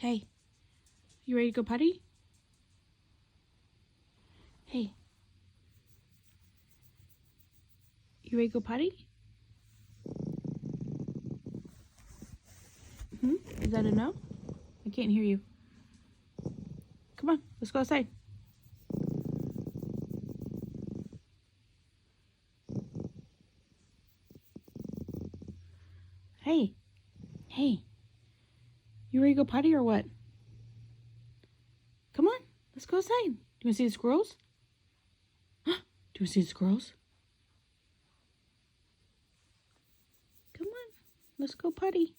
Hey, you ready to go potty? Hey, you ready to go potty? Is that a no? I can't hear you. Come on, let's go outside. Hey, hey, you ready to go potty or what? Come on, let's go outside. Do you want to see the squirrels? Do you want to see the squirrels? Come on, let's go potty.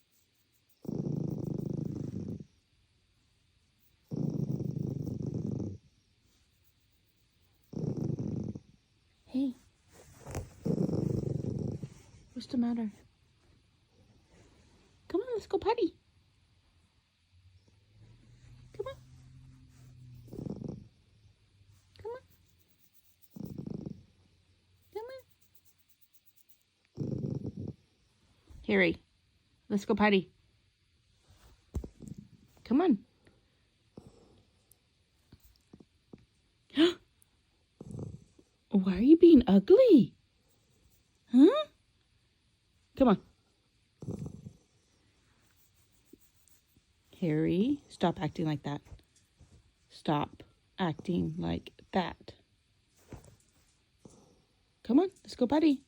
Hey, what's the matter? Come on, let's go potty. Come on. Come on. Come on. Harry, let's go potty. Come on. Why are you being ugly? Huh? Come on. Harry, stop acting like that. Stop acting like that. Come on, let's go potty.